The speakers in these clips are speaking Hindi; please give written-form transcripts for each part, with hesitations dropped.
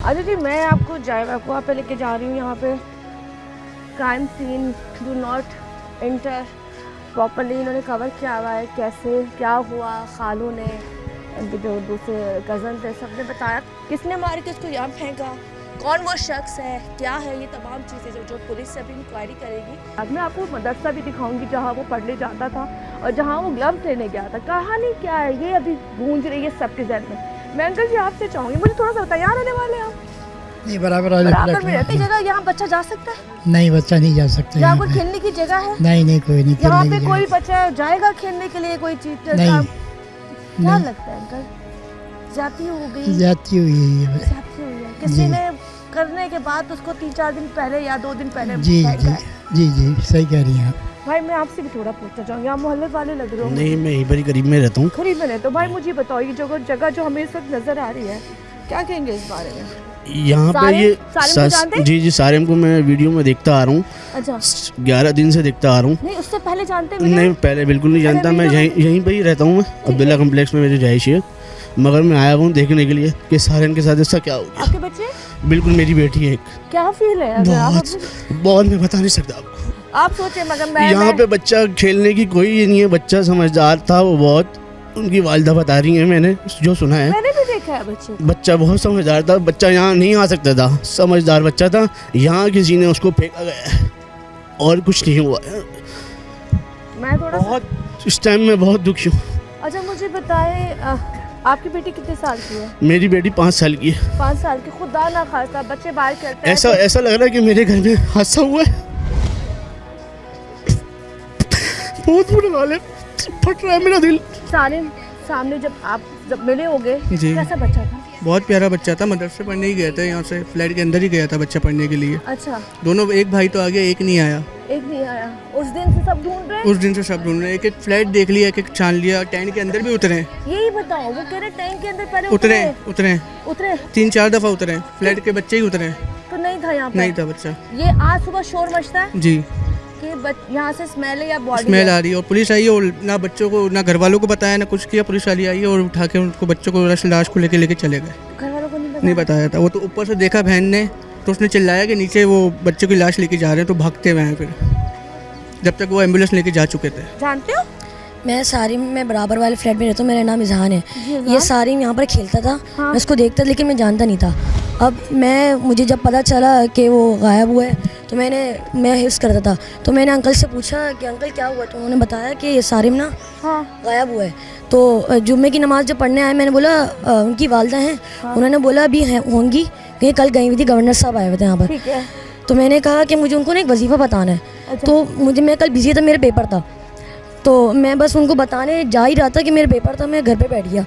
अच्छा जी, मैं आपको जयवाकुआ पे लेके जा रही हूँ। यहाँ पे crime scene do not enter properly इन्होंने कवर किया हुआ है, कैसे क्या हुआ। खालू ने, इनके जो दूसरे कज़न थे, सबने बताया किसने मार के उसको यहाँ फेंका, कौन वो शख्स है, क्या है, ये तमाम चीज़ें जो पुलिस से अभी इंक्वायरी करेगी। आज मैं आपको मदरसा भी दिखाऊंगी जहाँ वो पढ़ने जाता था और जहाँ वो ग्लव्स लेने गया था। कहानी क्या है ये अभी गूंज रही है सबके जहन में। मैं अंकल जी आपसे चाहूँगी, मुझे थोड़ा सा बताइए, यहाँ रहने वाले आप? नहीं, बराबर में रहती जगह, यहाँ बच्चा जा सकता है? नहीं, बच्चा नहीं जा सकता। यहाँ कोई खेलने की जगह है? नहीं, कोई नहीं। यहाँ पे कोई बच्चा जाएगा खेलने के लिए? कोई चीज क्या लगता है अंकल? जाती हो गई, जाती हुई है। किसी ने करने के बाद उसको 3-4 दिन पहले या 2 दिन पहले जी सही कह रही हैं आप। भाई मैं आपसे भी थोड़ा पूछना चाहूँगी, आप मोहल्ले वाले लग रहे हो? नहीं, मैं यहीं पर ही करीब में रहता हूँ। करीब में रहते हो? भाई मुझे बताओ, ये जगह जो हमें इस वक्त नजर आ रही है, क्या कहेंगे इस बारे में? यहाँ पे ये जी सारिम को मैं वीडियो में देखता आ रहा हूँ। अच्छा, 11 दिन से देखता आ रहा हूँ। नहीं उससे पहले जानते? नहीं, पहले बिल्कुल नहीं जानता। मैं यहीं पर ही रहता हूँ। मैं अब्दुल्ला कम्प्लेक्स में मेरी रिहाइश है, मगर मैं आया हूँ देखने के लिए कि सारिम के साथ ऐसा क्या हो गया। आपके बच्चे? बिल्कुल, मेरी बेटी है एक। क्या फील है? बहुत मैं बता नहीं सकता आपको। आप सोचे, मगर मैं यहाँ पे बच्चा खेलने की कोई ये नहीं है। बच्चा समझदार था, वो बहुत, उनकी वालिदा बता रही है, मैंने जो सुना है। मैंने भी देखा है बच्चा बहुत समझदार था। बच्चा यहाँ नहीं आ सकता था, समझदार बच्चा था। यहाँ किसी ने उसको फेंका गया है और कुछ नहीं हुआ है। मैं थोड़ा बहुत इस टाइम में बहुत दुखी हूँ। अच्छा मुझे बताए, आपकी बेटी कितने साल की है? मेरी बेटी 5 साल की है। 5 साल की? खुदा ना खास्ता बच्चे बाहर खेलते हैं। ऐसा लग रहा है कि मेरे घर में हादसा हुआ है। बहुत बुरा हाल है, फट रहा है मेरा दिल। सामने जब मिले होगे, कैसा बच्चा था? बहुत प्यारा बच्चा था। मदरसे पढ़ने ही गया था, यहाँ से फ्लैट के अंदर ही गया था बच्चा पढ़ने के लिए। अच्छा, दोनों, एक भाई तो आ गया, एक नहीं आया। उस दिन से सब ढूंढ रहे हैं? उस दिन से सब ढूंढ रहे हैं। एक फ्लैट देख लिया, एक छान लिया, टैंक के अंदर भी उतरे। यही बताओ, वो कह रहे टैंक के अंदर पहले उतरे 3-4 दफा उतरे। फ्लैट के बच्चे ही उतरे। तो नहीं था यहाँ पे? नहीं था बच्चा। ये आज सुबह शोर मचता है जी कि यहाँ से स्मेल है या बॉडी स्मेल आ रही है, और पुलिस आई है और ना बच्चों को, ना घर वालों को बताया, ना कुछ किया। पुलिस वाली आई है और उठा के उनको, बच्चों को, लाश को लेके चले गए। घर वालों को नहीं बताया था। वो तो ऊपर से देखा बहन ने, तो उसने चिल्लाया कि नीचे वो बच्चों की लाश लेके जा रहे हैं, तो भागते हुए आए फिर, जब तक वो एम्बुलेंस लेके जा चुके थे। जानते हो? मैं सारिम में बराबर वाले फ्लैट में रहता हूँ। मेरा नाम इजहान है। ये सारिम यहाँ पर खेलता था। हाँ। मैं उसको देखता, लेकिन मैं जानता नहीं था। अब मुझे जब पता चला कि वो गायब हुआ है, तो मैं हिफ्स करता था, तो मैंने अंकल से पूछा कि अंकल क्या हुआ, तो उन्होंने बताया कि ये सारिम ना गायब हुआ है। तो जुम्मे की नमाज़ जब पढ़ने आए, मैंने बोला उनकी वालदा हैं। उन्होंने बोला अभी होंगी, कहीं कल गई हुई थी, गवर्नर साहब आए हुए थे यहाँ पर। तो मैंने कहा कि मुझे उनको ना एक वजीफ़ा बताना है। अच्छा। तो मैं कल बिजी था, मेरा पेपर था, तो मैं बस उनको बताने जा ही रहा था कि मेरा पेपर था। मैं घर पे बैठ गया।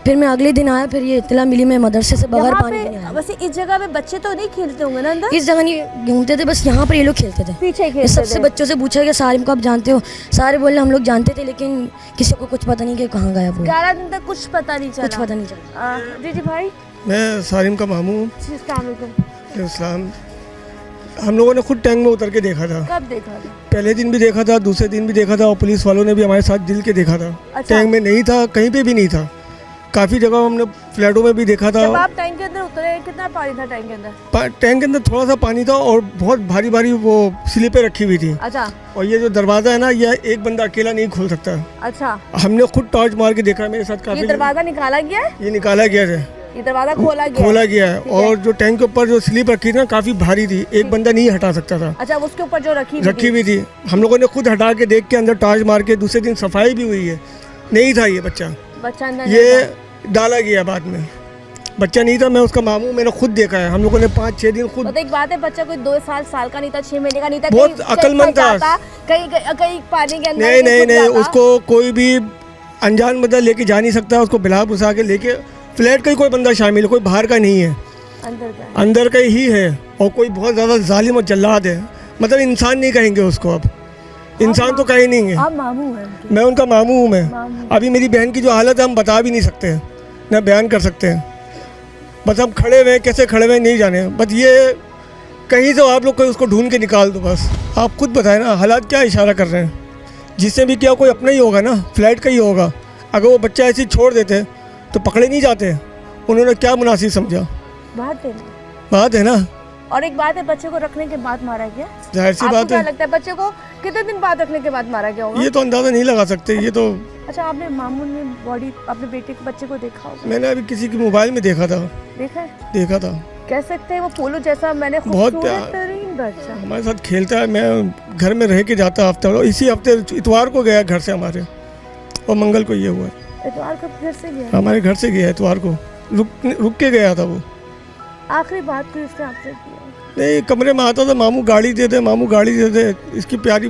फिर मैं अगले दिन आया, फिर ये इत्तला मिली, मैं मदरसे से बगैर पानी के नहीं आया। वैसे इस जगह पे बच्चे तो नहीं खेलते होंगे ना अंदर? इस जगह नहीं घूमते थे, बस यहाँ पर ये लोग खेलते थे, पीछे खेलते सबसे बच्चों से पूछा कि सारिम को आप जानते हो? सारे बोले हम लोग जानते थे, लेकिन किसी को कुछ पता नहीं कि कहाँ गया वो। 11 दिन तक कुछ पता नहीं चला। जी भाई, मैं सारिम का मामू हूँ। इस्लाम। हम लोगों ने खुद टैंक में उतर के देखा था। कब देखा था? पहले दिन भी देखा था, दूसरे दिन भी देखा था, और पुलिस वालों ने भी हमारे साथ दिल के देखा था। अच्छा। टैंक में नहीं था, कहीं पे भी नहीं था। काफ़ी जगह हमने फ्लैटों में भी देखा था। जब आप टैंक के अंदर उतरे, कितना पानी था टैंक के अंदर? टैंक के अंदर थोड़ा सा पानी था और बहुत भारी भारी वो स्लीपें रखी हुई थी। अच्छा। और ये जो दरवाज़ा है ना, ये एक बंदा अकेला नहीं खोल सकता। अच्छा। हमने खुद टॉर्च मार के देखा, मेरे साथ काफ़ी। ये दरवाज़ा निकाला गया है? ये निकाला गया था, ये दरवाज़ा खोला गया है। और जो टैंक के ऊपर जो स्लीप रखी थी ना, काफ़ी भारी थी, एक बंदा नहीं हटा सकता था। अच्छा, उसके ऊपर जो रखी हुई थी, हम लोगों ने खुद हटा के देख के अंदर टॉर्च मार के, दूसरे दिन सफाई भी हुई है, नहीं था ये बच्चा अंदर। ये डाला गया बाद में, बच्चा नहीं था। मैं उसका मामू, मैंने खुद देखा है। हम लोगों ने 5-6 दिन खुद। तो एक बात है, बच्चा कोई 2 साल का नहीं था, 6 महीने का नहीं था, बहुत अक्लमंद था। कहीं पानी के अंदर नहीं, उसको कोई भी अनजान बंदा लेके जा नहीं सकता। उसको बिला बुसा के लेके, फ्लैट का ही कोई बंदा शामिल है, कोई बाहर का नहीं है, अंदर का ही है। और कोई बहुत ज़्यादा जालिम और जल्लाद है, मतलब इंसान नहीं कहेंगे उसको। अब इंसान तो कहीं नहीं है। आप मामू हैं? मैं उनका मामू हूँ। मैं अभी मेरी बहन की जो हालत है हम बता भी नहीं सकते हैं, न बयान कर सकते हैं। बस हम खड़े हुए, कैसे खड़े हुए नहीं जाने। बस ये कहीं से आप लोग कोई उसको ढूंढ के निकाल दो। बस आप खुद बताएं ना, हालात क्या इशारा कर रहे हैं। जिससे भी क्या, कोई अपना ही होगा ना, फ्लैट का ही होगा। अगर वो बच्चा ऐसे ही छोड़ देते तो पकड़े नहीं जाते। उन्होंने क्या मुनासिब समझा? बात है ना। और एक बात है, बच्चे को रखने के बाद मारा गया, जाहिर सी आपको बात क्या है, लगता है बच्चे को कितने दिन बाद रखने के बाद मारा गया होगा? ये तो अंदाज़ा नहीं लगा सकते। ये तो अच्छा, आपने मामून में बॉडी अपने बेटे के बच्चे को देखा होगा? मैंने अभी किसी के मोबाइल में देखा था, देखा था। कह सकते हैं वो पोलो जैसा, मैंने बहुत खूबसूरत तरीन बच्चा। हमारे साथ खेलता है, मैं घर में रह के जाता हफ्ता, और इसी हफ्ते इतवार को गया घर से हमारे, और मंगल को ये हुआ। इतवार को घर से गया? हमारे घर से गया इतवार को, रुक के गया था वो। आखिरी बात कोई उसने आपसे किया? नहीं, कमरे में आता था, मामू गाड़ी दे दे, मामू गाड़ी दे दे, इसकी प्यारी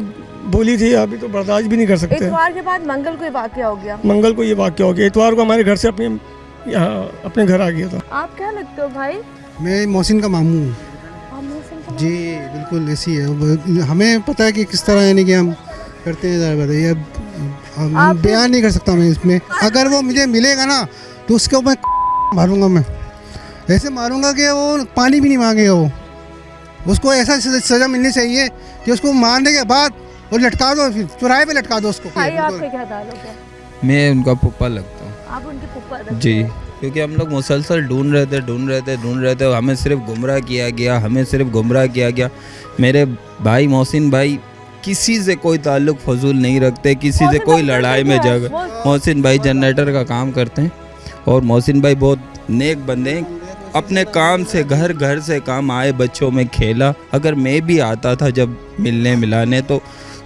बोली थी, अभी तो बर्दाश्त भी नहीं कर सकते। इतवार के बाद मंगल को ये वाकया हो गया? मंगल को ये वाकया हो गया, इतवार को हमारे घर से यहाँ अपने घर आ गया था। आप क्या लगते हो भाई? मैं मोहसिन का मामू हूँ। आप मोहसिन का जी बिल्कुल ऐसी है, हमें पता है कि किस तरह यानी कि हम करते हैं, ज़रा बताइए। हम बयान नहीं कर सकता मैं इसमें। अगर वो मुझे मिलेगा ना तो उसको मैं मारूंगा, मैं ऐसे मारूंगा कि वो पानी भी नहीं मांगेगा। वो उसको ऐसा सज़ा मिलनी चाहिए कि उसको मारने के बाद वो लटका दो, फिर चौराहे पे लटका दो उसको। भाई आपके क्या ताल्लुक है? मैं उनका पप्पा लगता हूँ। आप उनके फूफा लगते जी, हैं? क्योंकि हम लोग मुसलसल ढूंढ रहे थे, हमें सिर्फ गुमराह किया गया। मेरे भाई मोहसिन भाई किसी से कोई ताल्लुक फजूल नहीं रखते, किसी से कोई लड़ाई में जगह। मोहसिन भाई जनरेटर का काम करते हैं, और मोहसिन भाई बहुत नेक बंदे हैं। अपने काम से घर से काम आए, बच्चों में खेला। अगर मैं भी आता था जब मिलने मिलाने, तो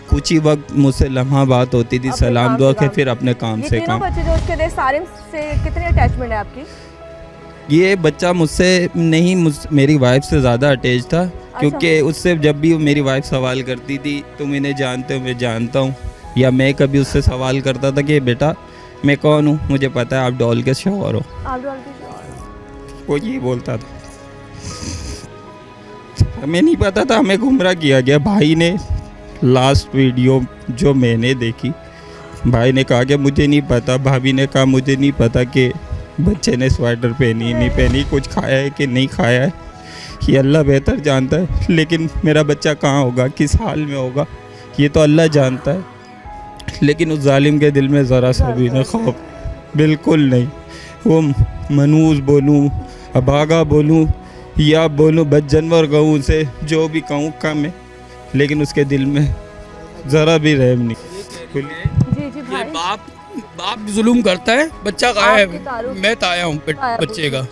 कुछ ही वक्त मुझसे लम्हा बात होती थी, सलाम दुआ के फिर अपने काम से काम। बच्चे जो उसके थे, सारिम से कितनी अटैचमेंट है आपकी? ये बच्चा मुझसे नहीं, मेरी वाइफ से ज़्यादा अटैच था, क्योंकि उससे जब भी मेरी वाइफ सवाल करती थी, तुम इन्हें जानते हो, मैं जानता हूँ, या मैं कभी उससे सवाल करता था कि बेटा मैं कौन हूँ, मुझे पता है आप डॉल के शौहर हो, आप डॉल के शौहर हो। वो ये बोलता था। हमें नहीं पता था, हमें गुमराह किया गया। भाई ने लास्ट वीडियो जो मैंने देखी, भाई ने कहा कि मुझे नहीं पता, भाभी ने कहा मुझे नहीं पता कि बच्चे ने स्वेटर पहनी नहीं पहनी, कुछ खाया है कि नहीं खाया है, ये अल्लाह बेहतर जानता है। लेकिन मेरा बच्चा कहाँ होगा, किस हाल में होगा, ये तो अल्लाह जानता है। लेकिन उस जालिम के दिल में ज़रा सा भी ना खौफ, बिल्कुल नहीं। वो मनूस बोलूँ, अभागा बोलूँ, या बोलूँ बदजनवर कहूँ उसे, जो भी कहूँ कम है, लेकिन उसके दिल में ज़रा भी रहम नहीं। जी जी भाई, बाप जुल्म करता है, बच्चा गायब है। मैं ताया हूँ बच्चे का।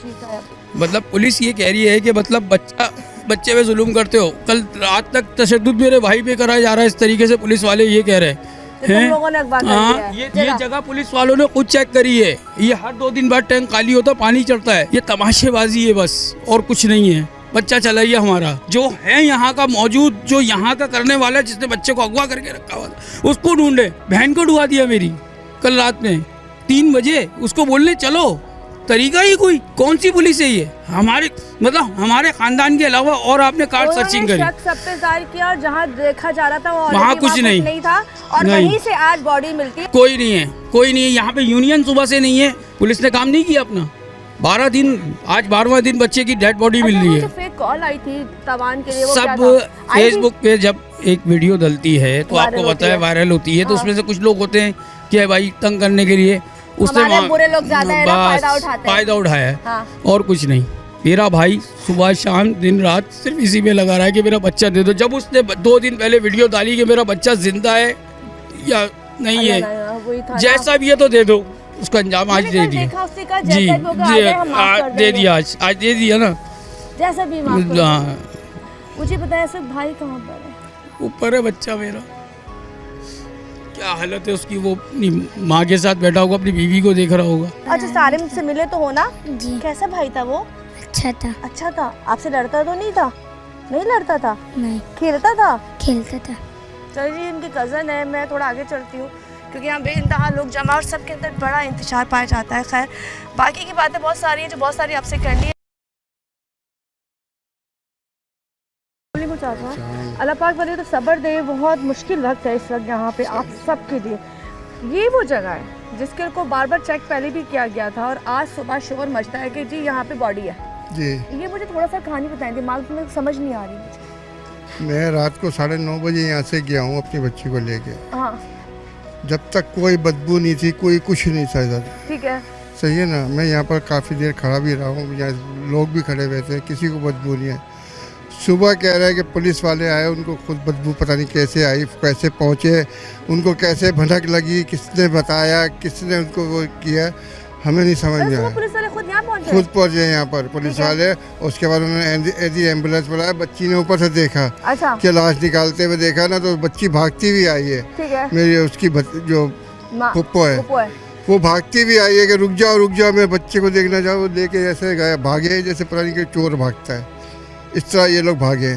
मतलब पुलिस ये कह रही है कि मतलब बच्चे पे जुल्म करते हो। कल रात तक तशद्दुद मेरे भाई पे कराया जा रहा है, इस तरीके से पुलिस वाले ये कह रहे हैं। हाँ, ये जगह पुलिस वालों ने खुद चेक करी है। ये हर 2 दिन बाद टैंक खाली होता, पानी चढ़ता है। ये तमाशेबाजी है बस, और कुछ नहीं है। बच्चा चला गया हमारा, जो है यहाँ का मौजूद, जो यहाँ का करने वाला, जिसने बच्चे को अगवा करके रखा हुआ था, उसको ढूंढे। बहन को डुबा दिया मेरी कल रात में 3 बजे। उसको बोलने चलो, तरीका ही कोई? कौन सी पुलिस है ये? हमारे खानदान के अलावा और आपने कार सर्चिंग करी, सब पे जाहिर किया, और जहाँ देखा जा रहा था वहाँ कुछ नहीं था, और वहीं से आज बॉडी मिलती है। कोई नहीं है यहाँ पे। यूनियन सुबह से नहीं है, पुलिस ने काम नहीं किया अपना। 12 दिन, आज 12वां दिन बच्चे की डेड बॉडी मिल रही है। फेक कॉल आई थी तवान के लिए, वो सब फेसबुक पे जब एक वीडियो डलती है तो आपको पता है वायरल होती है, तो उसमें से कुछ लोग होते हैं कि भाई तंग करने के लिए, उसने बुरे लोग ज्यादा है ना, फायदा उठाया है, और कुछ नहीं। मेरा भाई सुबह शाम दिन रात सिर्फ इसी में लगा रहा है कि मेरा बच्चा दे दो। जब उसने 2 दिन पहले वीडियो डाली कि मेरा बच्चा जिंदा है या नहीं है, जैसा भी है तो दे दो, उसका अंजाम आज दे दिया। जी दे दिया, आज दे दिया ना, जैसा भी। मुझे बताया सिर्फ भाई कहाँ पर है? ऊपर है बच्चा मेरा। क्या हालत है उसकी, वो अपनी माँ के साथ बैठा होगा, अपनी बीवी को देख रहा होगा। अच्छा, सारिम से मिले तो हो ना? जी। कैसा भाई था वो? अच्छा था। आपसे लड़ता तो नहीं था? नहीं लड़ता था? नहीं। खेलता था? खेलता था। चलिए, इनकी कज़न है। मैं थोड़ा आगे चलती हूँ, क्योंकि यहाँ बेइंतहा लोग जमा, और सबके अंदर बड़ा इंतजार पाया जाता है। खैर, बाकी की बातें बहुत सारी हैं, जो बहुत सारी आपसे करनी है। अल्लाह पाक वाले तो सब्र दे। बहुत मुश्किल वक्त है इस वक्त यहाँ पे आप सब के लिए। ये वो जगह है जिसके को बार बार चेक पहले भी किया गया था, और आज सुबह शोर मचता है कि जी यहाँ पे बॉडी है। जी, ये मुझे थोड़ा सा कहानी बताएं, दिमाग में समझ नहीं आ रही मुझे। मैं रात को 9:30 बजे यहाँ से गया हूँ अपनी बच्ची को लेके। हाँ, जब तक कोई बदबू नहीं थी, कोई कुछ नहीं था इधर। ठीक है। सही है ना। मैं यहाँ पर काफ़ी देर खड़ा भी रहा हूँ, यहाँ लोग भी खड़े हुए थे, किसी को बदबू नहीं है। सुबह कह रहे हैं कि पुलिस वाले आए, उनको खुद बदबू पता नहीं कैसे आई, कैसे पहुँचे, उनको कैसे भनक लगी, किसने बताया, किसने उनको वो किया, हमें नहीं समझ में आया। पुलिस वाले खुद यहाँ पहुँचे? खुद पहुँचे यहाँ पर पुलिस वाले। उसके बाद उन्होंने यदि एम्बुलेंस बुलाया, बच्ची ने ऊपर से देखा अच्छा कि लाश निकालते हुए देखा ना, तो बच्ची भागती भी आई है। ठीक है। मेरी उसकी जो पुप्पो है वो भागती भी आई है कि रुक जाओ मैं बच्चे को देखना चाहूँ। वो लेके ऐसे गए, भागे जैसे पता नहीं कि चोर भागता है, इस तरह ये लोग भागे।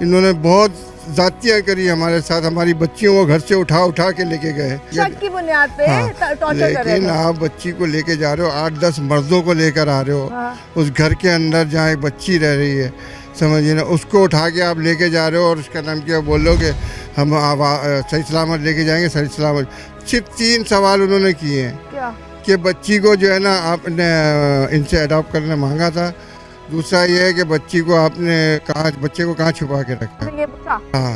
इन्होंने बहुत जातियाँ करी हमारे साथ, हमारी बच्चियों को घर से उठा के लेके गए शक की बुनियाद पे टॉर्चर कर रहे लेकिन आप बच्ची को लेके जा रहे हो, 8-10 मर्दों को लेकर आ रहे हो उस घर के अंदर जहाँ एक बच्ची रह रही है, समझिए ना, उसको उठा के आप लेके जा रहे हो और उसका नाम क्या बोल लो कि हम सही सलामत लेके जाएंगे, सही सलामत। सिर्फ 3 सवाल उन्होंने किए हैं कि बच्ची को जो है ना आपने इनसे अडॉप्ट करने मांगा था, दूसरा ये है कि बच्ची को आपने बच्चे को कहाँ छुपा के रखा है। हाँ,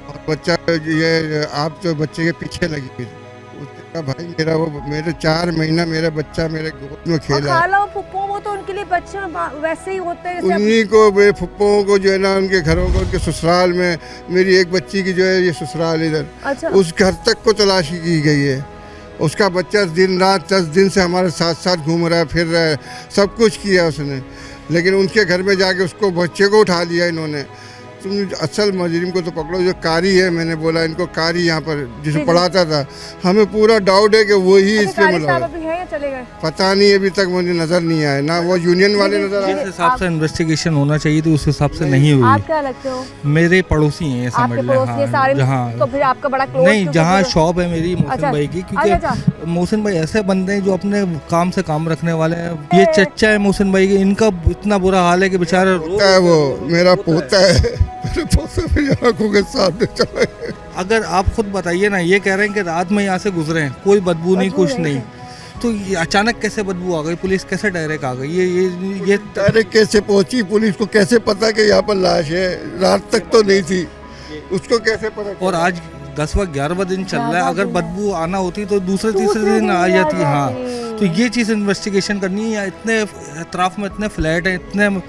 और बच्चा ये आप तो बच्चे के पीछे लगी हुई, उसने कहा भाई मेरे 4 महीना मेरा बच्चा मेरे गोद में खेला है। वो तो उनके लिए बच्चे वैसे ही होते हैं। उन्हीं को मेरे फुप्पों को जो है ना उनके घरों को, उनके ससुराल में, मेरी एक बच्ची की जो है ये ससुराल इधर, अच्छा। उस घर तक को तलाशी की गई है। उसका बच्चा दिन रात 10 दिन से हमारे साथ साथ घूम रहा है, फिर रहा है, सब कुछ किया उसने, लेकिन उनके घर में जाके उसको बच्चे को उठा लिया इन्होंने। तुम असल मुजरिम को तो पकड़ो, जो कारी है, मैंने बोला इनको कारी यहाँ पर जिसे पढ़ाता था, हमें पूरा डाउट है कि वही इस पे मतलब पता नहीं, अभी तक मुझे नजर नहीं आया ना, वो यूनियन वाले नजर आए। जिस हिसाब से इन्वेस्टिगेशन होना चाहिए तो उस हिसाब से नहीं हुई। आप क्या लगते हो? मेरे पड़ोसी हैं समझ लें। हाँ, जहाँ तो फिर आपका बड़ा क्लोज नहीं, जहाँ शॉप है मेरी मोहसिन भाई की, क्योंकि मोहसिन भाई ऐसे बंदे हैं जो अपने काम से काम रखने वाले हैं। ये चच्चा है मोहसिन भाई के, इनका इतना बुरा हाल है कि बेचारा वो मेरा पोता है, मेरे पोते मेरी आंखों के सामने चला है। अगर आप खुद बताइए ना, ये कह रहे हैं कि रात में यहाँ से गुजरे हैं, कोई बदबू नहीं, कुछ नहीं, तो ये अचानक कैसे बदबू आ गई? पुलिस कैसे डायरेक्ट आ गई? ये डायरेक्ट कैसे पहुंची? पुलिस को कैसे पता कि यहाँ पर लाश है? रात तक तो नहीं थी, उसको कैसे पता? और आज 10वां-11वां दिन चल रहा है, अगर बदबू आना होती तो दूसरे तीसरे दिन आ जाती। हाँ, तो ये चीज़ इन्वेस्टिगेशन करनी है। इतने अतराफ में इतने फ्लैट हैं, इतने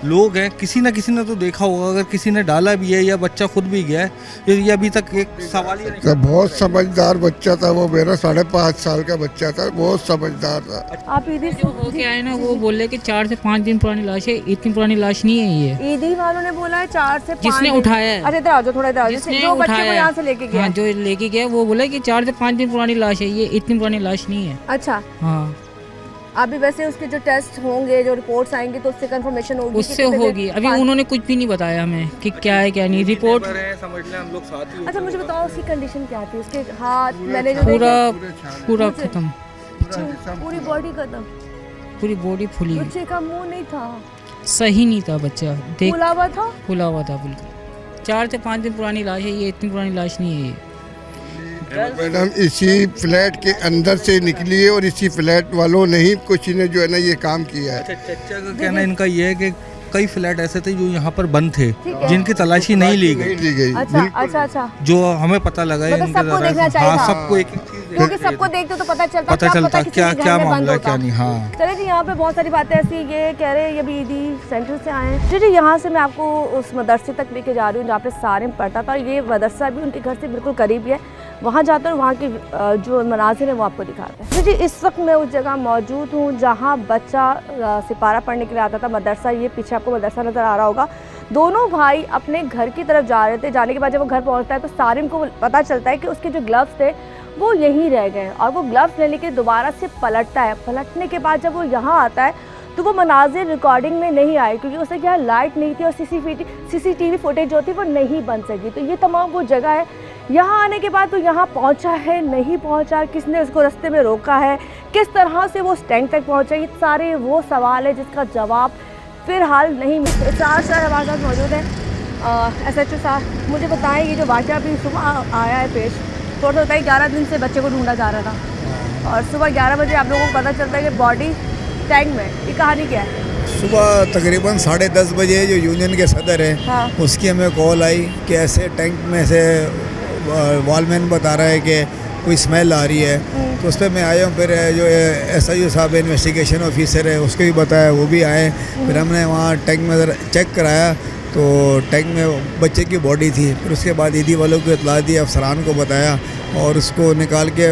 लोग हैं, किसी ना किसी ने तो देखा होगा, अगर किसी ने डाला भी है या बच्चा खुद भी गया है, ये अभी तक एक सवाल ही नहीं। बहुत समझदार बच्चा था वो, मेरा 5.5 साल का बच्चा था, बहुत समझदार था। आप ईदी जो हो के आए ना, वो बोले कि 4 से 5 दिन पुरानी लाश है, इतनी पुरानी लाश नहीं है ये। ईदी वालों ने बोला है 4 से 5 जिसने उठाया है। अरे इधर आ जाओ, थोड़ा इधर आ जाओ, जो बच्चे को यहाँ से लेके गया। हाँ, जो लेके गया वो बोला कि 4 से 5 दिन पुरानी लाश है, ये इतनी पुरानी लाश नहीं है। अच्छा, हाँ, अभी वैसे उसके जो टेस्ट होंगे, जो रिपोर्ट्स आएंगी, तो उससे कंफर्मेशन होगी, उससे होगी। अभी उन्होंने कुछ भी नहीं बताया हमें कि क्या है क्या नहीं। रिपोर्ट समझ लें, हम लोग साथ ही। अच्छा, मुझे बताओ उसकी कंडीशन क्या थी? उसके हाथ मैंने जो पूरा खत्म, पूरी बॉडी खत्म, पूरी बॉडी फुली। बच्चे का मुंह नहीं था, सही नहीं था बच्चा, फुला हुआ था, फुला हुआ था बिल्कुल। 4 से 5 दिन पुरानी लाश है, ये इतनी पुरानी लाश नहीं है ये। मैडम इसी फ्लैट के अंदर से निकली है और इसी फ्लैट वालों ने ही कुछ ने जो है ना ये काम किया है। अच्छा, चच्चा का कहना इनका ये है कि कई फ्लैट ऐसे थे जो यहाँ पर बंद थे, जिनकी तलाशी नहीं ली गई। अच्छा, जो हमें पता लगा है, सबको देखना चाहिए। हाँ, सबको एक क्योंकि सबको देखते तो पता चलता क्या मामला क्या नहीं। हाँ, चलिए जी, यहाँ पे बहुत सारी बातें ऐसी ये कह रहे हैं, ये भी ईदी सेंटर से आए हैं। जी, यहाँ से मैं आपको उस मदरसे तक लेके जा रही हूँ जहाँ पे सारिम पढ़ता था। ये मदरसा भी उनके घर से बिल्कुल करीब है, वहाँ जाते हैं, वहाँ के जो मनाजिर है वो आपको दिखाते हैं। जी, इस वक्त मैं उस जगह मौजूद हूँ जहाँ बच्चा सिपारा पढ़ने के लिए आता था। मदरसा, ये पीछे आपको मदरसा नज़र आ रहा होगा। दोनों भाई अपने घर की तरफ जा रहे थे। जाने के बाद जब वो घर पहुँचता है तो सारिम को पता चलता है कि उसके जो ग्लव्स थे वो यहीं रह गए, और वो ग्लव्स लेने के दोबारा से पलटता है। पलटने के बाद जब वो यहाँ आता है तो वो मनाजिर रिकॉर्डिंग में नहीं आए, क्योंकि उससे क्या लाइट नहीं थी और सीसीटीवी फुटेज जो थी वो नहीं बन सकी। तो ये तमाम वो जगह है। यहाँ आने के बाद तो यहाँ पहुँचा है, नहीं पहुँचा, किसने उसको रास्ते में रोका है, किस तरह से वो स्टैंड तक पहुँचा, ये सारे वो सवाल है जिसका जवाब फ़िलहाल नहीं मिलता। साथ हमारे साथ मौजूद है SHO साहब। मुझे बताएं, ये जो वाक़या अभी सुबह आया है पेश, थोड़ा होता है 11 दिन से बच्चे को ढूंढा जा रहा था, और सुबह 11 बजे आप लोगों को पता चलता है कि बॉडी टैंक में। ये कहानी क्या है? सुबह तकरीबन 10:30 बजे जो यूनियन के सदर है, हाँ। उसकी हमें कॉल आई कि ऐसे टैंक में से वॉलमैन बता रहा है कि कोई स्मेल आ रही है। तो उस पर मैं आया हूँ, फिर जो SIO साहब इन्वेस्टिगेशन ऑफिसर है उसको भी बताया, वो भी आए। फिर हमने वहाँ टैंक में ज़रा चेक कराया तो टैंक में बच्चे की बॉडी थी। फिर उसके बाद ईदी वालों को इतला दी, अफसरान को बताया और उसको निकाल के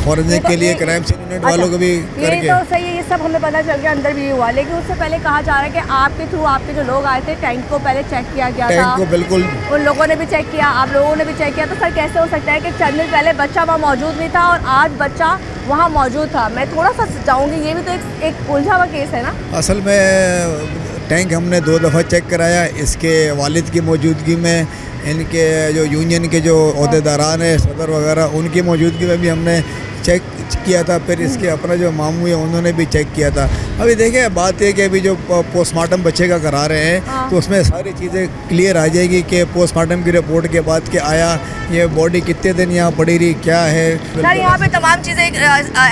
फॉरेंसिक के लिए क्राइम सीन यूनिट वालों को भी करके। ये तो सही है, ये सब हमें पता चल गया अंदर भी हुआ, लेकिन उससे पहले कहा जा रहा है कि आपके थ्रू आपके जो लोग आए थे टैंक को पहले चेक किया गया था। टैंक को बिल्कुल उन लोगों ने भी चेक किया, आप लोगों ने भी चेक किया। तो सर कैसे हो सकता है कि चंद दिन पहले बच्चा वहाँ मौजूद नहीं था और आज बच्चा वहाँ मौजूद था? मैं थोड़ा सा जाऊँगी, ये भी तो एक उलझा हुआ केस है ना। असल में टैंक हमने 2 दफ़ा चेक कराया, इसके वालिद की मौजूदगी में, इनके जो यूनियन के जो अहदेदारान है सदर वगैरह उनकी मौजूदगी में भी हमने चेक किया था। फिर इसके अपना जो मामू है उन्होंने भी चेक किया था। अभी देखिए बात है कि अभी जो पोस्टमार्टम बच्चे का करा रहे हैं तो उसमें सारी चीज़ें क्लियर आ जाएगी कि पोस्टमार्टम की रिपोर्ट के बाद के आया ये बॉडी कितने दिन यहाँ पड़ी रही, क्या है। सर यहाँ पे तमाम चीज़ें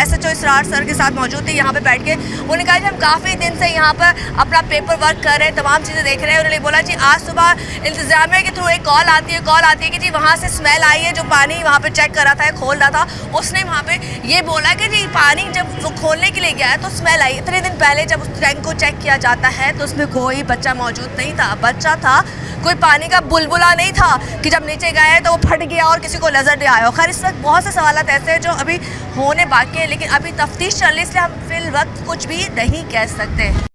SHO इसरार सर के साथ मौजूद थे यहाँ पे बैठ के। उन्होंने कहा कि हम काफ़ी दिन से यहाँ पर अपना पेपर वर्क कर रहे हैं, तमाम चीज़ें देख रहे हैं। उन्होंने बोला जी आज सुबह इंतजामिया के थ्रू एक कॉल आती है कि जी वहाँ से स्मेल आई है, जो पानी वहाँ पे चेक कर रहा था, खोल रहा था, उसने वहाँ पे ये बोला कि जी पानी जब वो खोलने के लिए गया है तो स्मेल आई। इतने दिन पहले जब उस टैंक को चेक किया जाता है तो उसमें कोई बच्चा मौजूद नहीं था। बच्चा था, कोई पानी का बुलबुला नहीं था कि जब नीचे गए तो वो फट गया और किसी को नजर नहीं आया। खैर इस वक्त बहुत से सवाल ऐसे हैं जो अभी होने बाकी हैं, लेकिन अभी तफ्तीश चल रही है, इसलिए हम फिल वक्त कुछ भी नहीं कह सकते।